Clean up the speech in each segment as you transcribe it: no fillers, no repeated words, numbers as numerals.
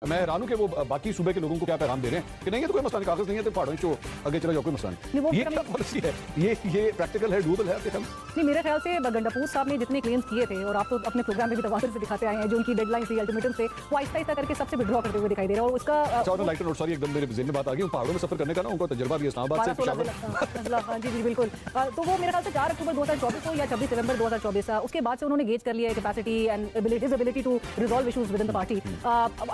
मैं हैरान हूं कि वो बाकी सूबे के लोगों को क्या पैगाम दे रहे हैं कि नहीं है तो कोई मसला नहीं, कागज नहीं है तो पहाड़ों चो आगे चला जाओ, कोई मसला नहीं। ये क्या पॉलिसी है? ये प्रैक्टिकल है, डूबल है आपके ख्याल? नहीं, मेरे ख्याल से गंडापुर साहब ने जितने क्लेम्स किए थे और आप तो अपने प्रोग्राम में भी तवातर से दिखाते आए हैं, जो उनकी डेडलाइन थी, अल्टीमेटम से वो आहिस्ता आहिस्ता करके सबसे विड्रॉ करते हुए दिखाई दे रहा है। और उसका लाइट नोट, सॉरी एकदम मेरे ज़हन में बात आ गई, पहाड़ों में सफर करने का ना उनको तजुर्बा भी है, इस्लामाबाद से पेशावर। हाँ जी जी बिल्कुल। तो वो मेरे ख्याल से 4 अक्टूबर 2024 को या 26 नवंबर 2024 उसके बाद से उन्होंने गेज कर लिया है capacity and ability to resolve issues within the party.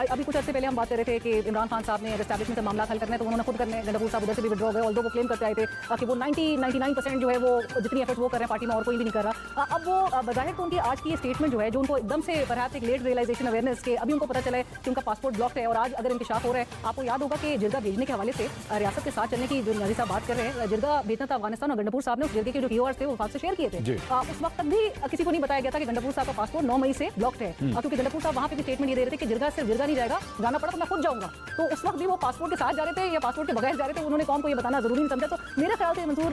अभी कुछ अर्से पहले हम बात कर रहे थे कि इमरान खान साहब ने एस्टैब्लिशमेंट से मामला हल करना है तो उन्होंने खुद करने, गंडापुर साहब उधर से भी विड्रॉ गए, ऑल्दो वो क्लेम करते आए थे कि वो 99% जो है वो जितनी एफर्ट वो कर रहे हैं पार्टी में और कोई भी नहीं कर रहा। अब वो बज़ाहिर तो उनकी आज की ये स्टेटमेंट जो है, जो उनको एकदम से परहैप्स एक लेट रियलाइजेशन अवेयरनेस के अभी उनको पता चला है कि उनका पासपोर्ट ब्लॉक है और आज अगर इंकशाफ हो रहा है। आपको याद होगा कि जिरगा भेजने के हवाले से रियासत के साथ चलने की जो नियाज़ी साहब बात कर रहे हैं, जिरगा भेजना था अफगानिस्तान और गंडापुर साहब ने उस जिरगे के जो PORs थे वो वफाक से शेयर किए थे। उस वक्त तक भी किसी को नहीं बताया गया था कि गंडापुर साहब का पासपोर्ट 9 मई से ब्लॉक्ड है, क्योंकि गंडापुर साहब वहाँ पे भी स्टेटमेंट ये दे रहे थे कि जिरगा सिर्फ जिरगा नहीं जाएगा, जाना पड़ा तो मैं खुद जाऊंगा। तो उस वक्त भी वो पासपोर्ट के साथ जा रहे थे या पासपोर्ट के बगैर जा रहे थे, उन्होंने कौन को ये बताना जरूरी नहीं समझा। तो मेरे ख्याल से मंजूर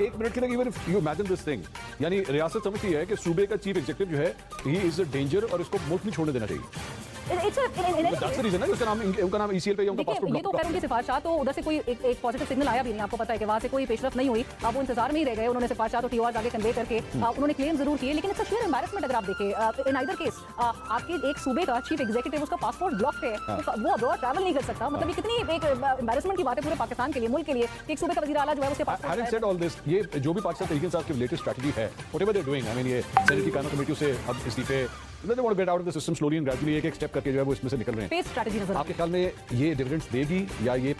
एक मिनट के लिए, even if you imagine this thing, यानी रियासत समझती है कि सूबे का चीफ एग्जीक्यूटिव जो है ही इज अ डेंजर और इसको मुल्क नहीं छोड़ने देना चाहिए। उनका नाम ECL पे या उनका पासपोर्ट ये तो खैर उनकी सिफारिशात, तो उधर से कोई एक पॉजिटिव सिग्नल आया भी नहीं। आपको पता है कि वहाँ से कोई पेशरफ नहीं हुई, अब वो इंतजार में ही रह गए। उन्होंने सिफारिशात और PORs आगे कन्वे करके उन्होंने क्लेम जरूर किए, लेकिन इट्स अ शेयर एम्बैरेसमेंट। अगर आप देखें इन आइदर केस, आपके एक सूबे का चीफ एग्जीक्यूटिव उसका पासपोर्ट ब्लॉक है, वो अब्रॉड ट्रैवल नहीं कर सकता। मतलब ये कितनी एक एम्बैरेसमेंट की बात है पूरे पाकिस्तान के लिए, मुल्क के लिए, एक सूबे का वज़ीर आला जो है उसके पासपोर्ट। ये जो भी पाकिस्तान तहरीक इंसाफ की लेटेस्ट स्ट्रेटजी है, whatever they are doing, I mean ये सेनेट की कानून कमेटी से अब इस्तीफे, they want to get out of the system slowly and gradually, एक स्टेप करके जो है वो इसमें से निकल रहे हैं। स्ट्रेटजी नजर आपके ख्याल में ये डिविडेंड्स देगी या ये